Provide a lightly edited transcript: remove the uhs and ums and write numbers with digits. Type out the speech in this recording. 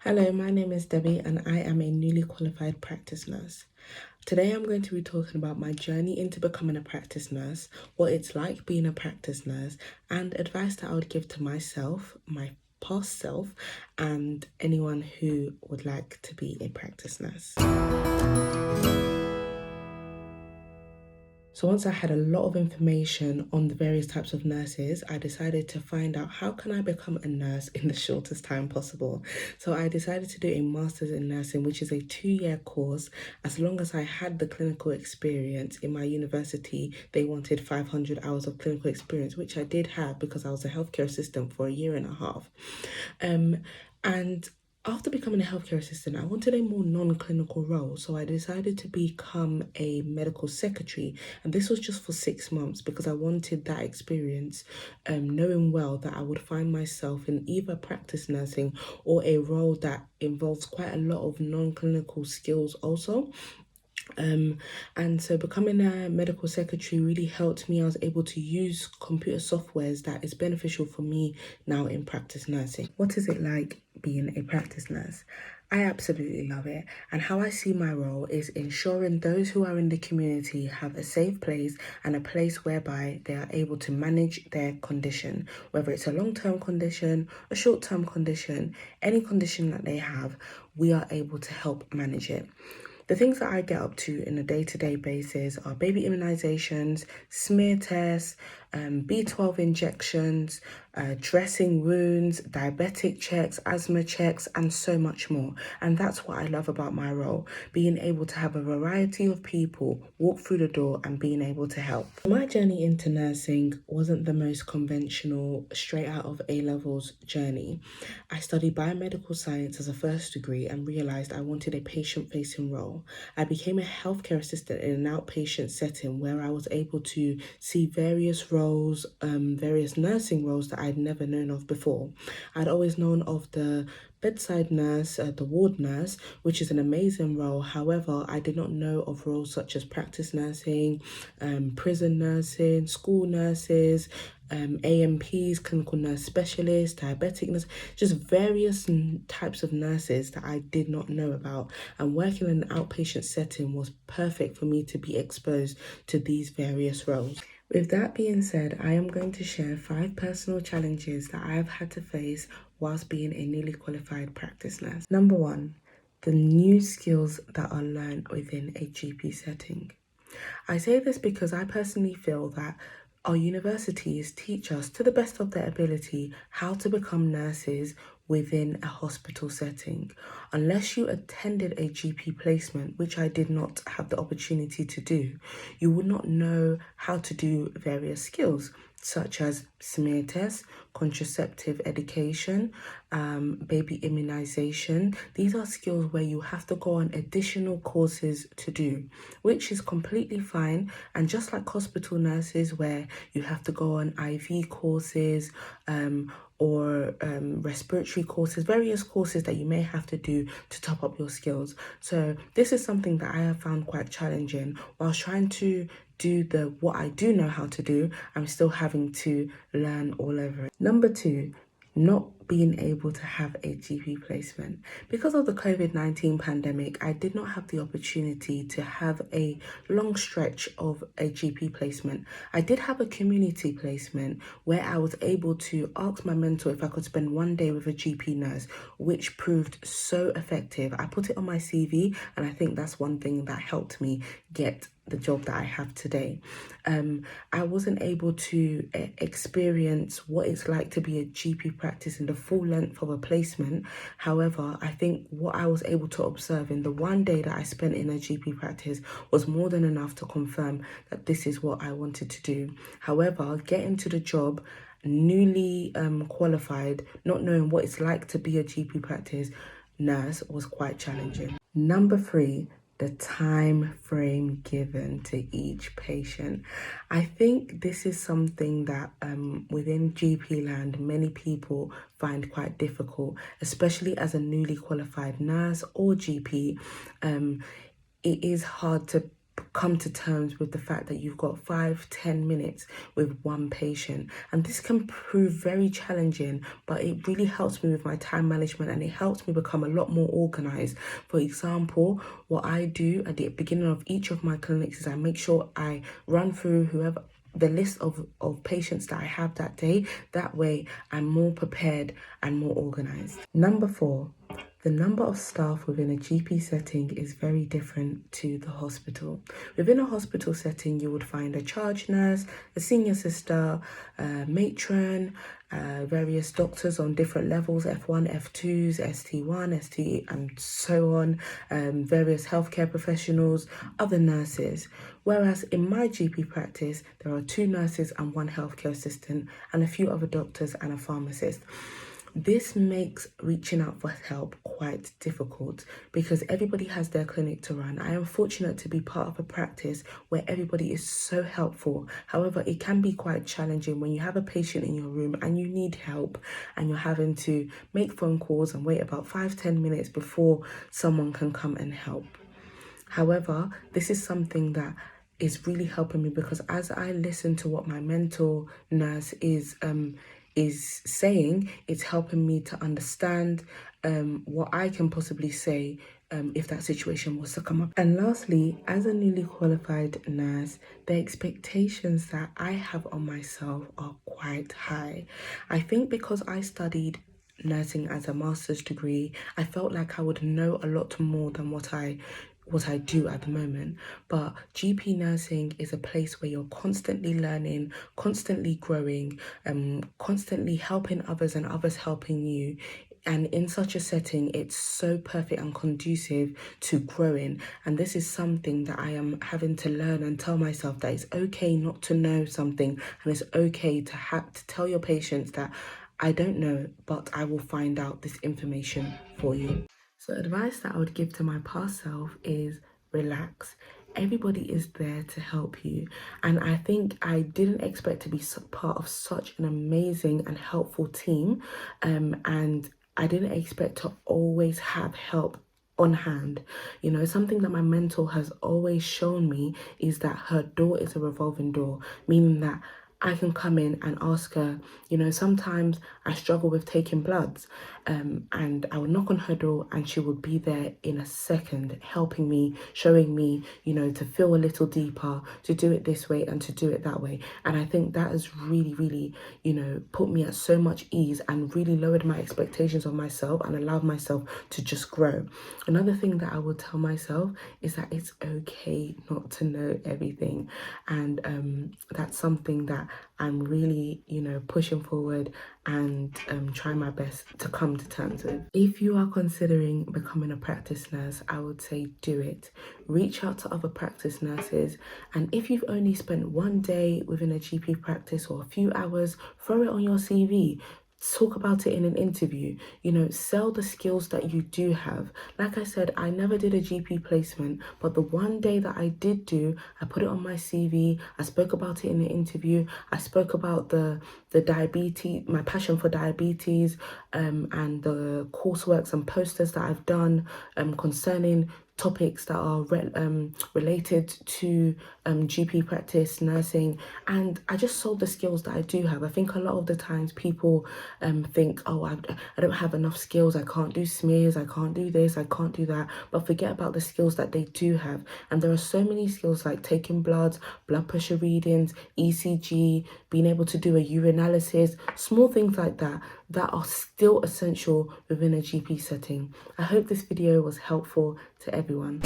Hello, my name is Debbie and I am a newly qualified practice nurse. Today I'm going to be talking about my journey into becoming a practice nurse, what it's like being a practice nurse, and advice that I would give to myself, my past self, and anyone who would like to be a practice nurse. So once I had a lot of information on the various types of nurses, I decided to find out how can I become a nurse in the shortest time possible. So I decided to do a master's in nursing, which is a 2-year course. As long as I had the clinical experience in my university, they wanted 500 hours of clinical experience, which I did have because I was a healthcare assistant for a year and a half. And after becoming a healthcare assistant, I wanted a more non-clinical role. So I decided to become a medical secretary. And this was just for 6 months because I wanted that experience, knowing well that I would find myself in either practice nursing or a role that involves quite a lot of non-clinical skills also. And so becoming a medical secretary really helped me. I was able to use computer softwares that is beneficial for me now in practice nursing. What is it like being a practice nurse? I absolutely love it. And how I see my role is ensuring those who are in the community have a safe place and a place whereby they are able to manage their condition, whether it's a long-term condition, a short-term condition, any condition that they have, we are able to help manage it. The things that I get up to in a day-to-day basis are baby immunizations, smear tests, B12 injections, dressing wounds, diabetic checks, asthma checks, and so much more. And that's what I love about my role, being able to have a variety of people walk through the door and being able to help. My journey into nursing wasn't the most conventional, straight out of A-levels journey. I studied biomedical science as a first degree and realised I wanted a patient-facing role. I became a healthcare assistant in an outpatient setting where I was able to see various roles, various nursing roles that I'd never known of before. I'd always known of the bedside nurse, the ward nurse, which is an amazing role. However, I did not know of roles such as practice nursing, prison nursing, school nurses, AMPs, clinical nurse specialists, diabetic nurse, just various types of nurses that I did not know about. And working in an outpatient setting was perfect for me to be exposed to these various roles. With that being said, I am going to share 5 personal challenges that I have had to face whilst being a newly qualified practice nurse. Number 1, the new skills that are learned within a GP setting. I say this because I personally feel that our universities teach us to the best of their ability how to become nurses within a hospital setting. Unless you attended a GP placement, which I did not have the opportunity to do, you would not know how to do various skills such as smear tests, contraceptive education, baby immunization. These are skills where you have to go on additional courses to do, which is completely fine. And just like hospital nurses, where you have to go on IV courses, or respiratory courses, various courses that you may have to do to top up your skills. So this is something that I have found quite challenging. Whilst trying to do what I do know how to do, I'm still having to learn all over it. Number 2, not being able to have a GP placement. Because of the COVID-19 pandemic, I did not have the opportunity to have a long stretch of a GP placement. I did have a community placement where I was able to ask my mentor if I could spend one day with a GP nurse, which proved so effective. I put it on my CV, and I think that's one thing that helped me get the job that I have today. I wasn't able to experience what it's like to be a GP practice in the full length of a placement. However, I think what I was able to observe in the one day that I spent in a GP practice was more than enough to confirm that this is what I wanted to do. However, getting to the job, newly qualified, not knowing what it's like to be a GP practice nurse was quite challenging. Number 3, the time frame given to each patient. I think this is something that within GP land, many people find quite difficult, especially as a newly qualified nurse or GP. It is hard to come to terms with the fact that you've got 5-10 minutes with one patient, and this can prove very challenging, but it really helps me with my time management and it helps me become a lot more organized. For example, what I do at the beginning of each of my clinics is I make sure I run through whoever the list of patients that I have that day. That way I'm more prepared and more organized. Number 4, the number of staff within a GP setting is very different to the hospital. Within a hospital setting, you would find a charge nurse, a senior sister, a matron, various doctors on different levels, F1, F2s, ST1, ST, and so on, various healthcare professionals, other nurses. Whereas in my GP practice, there are 2 nurses and 1 healthcare assistant, and a few other doctors and a pharmacist. This makes reaching out for help quite difficult because everybody has their clinic to run. I am fortunate to be part of a practice where everybody is so helpful. However, it can be quite challenging when you have a patient in your room and you need help and you're having to make phone calls and wait about 5-10 minutes before someone can come and help. However, this is something that is really helping me because as I listen to what my mentor nurse is saying, it's helping me to understand what I can possibly say if that situation was to come up. And lastly, as a newly qualified nurse, the expectations that I have on myself are quite high. I think because I studied nursing as a master's degree, I felt like I would know a lot more than what I do at the moment. But GP nursing is a place where you're constantly learning, constantly growing, constantly helping others and others helping you. And in such a setting, it's so perfect and conducive to growing. And this is something that I am having to learn and tell myself that it's okay not to know something, and it's okay to have to tell your patients that I don't know, but I will find out this information for you. So, advice that I would give to my past self is relax. Everybody is there to help you. And I think I didn't expect to be part of such an amazing and helpful team. And I didn't expect to always have help on hand. You know, something that my mentor has always shown me is that her door is a revolving door, meaning that I can come in and ask her, you know, sometimes I struggle with taking bloods, and I would knock on her door and she would be there in a second, helping me, showing me, you know, to feel a little deeper, to do it this way and to do it that way. And I think that has really, really, you know, put me at so much ease and really lowered my expectations of myself and allowed myself to just grow. Another thing that I would tell myself is that it's okay not to know everything. And that's something that I'm really, you know, pushing forward and trying my best to come to terms with. If you are considering becoming a practice nurse, I would say do it. Reach out to other practice nurses, and if you've only spent one day within a GP practice or a few hours, throw it on your CV. Talk about it in an interview, you know, sell the skills that you do have. Like I said, I never did a GP placement, but the one day that I did do, I put it on my CV. I spoke about it in the interview. I spoke about the diabetes, my passion for diabetes, and the courseworks and posters that I've done concerning topics that are related to GP practice, nursing, and I just sold the skills that I do have. I think a lot of the times people think, oh, I don't have enough skills, I can't do smears, I can't do this, I can't do that, but forget about the skills that they do have. And there are so many skills like taking bloods, blood pressure readings, ECG, being able to do a urinalysis, small things like that that are still essential within a GP setting. I hope this video was helpful to everyone.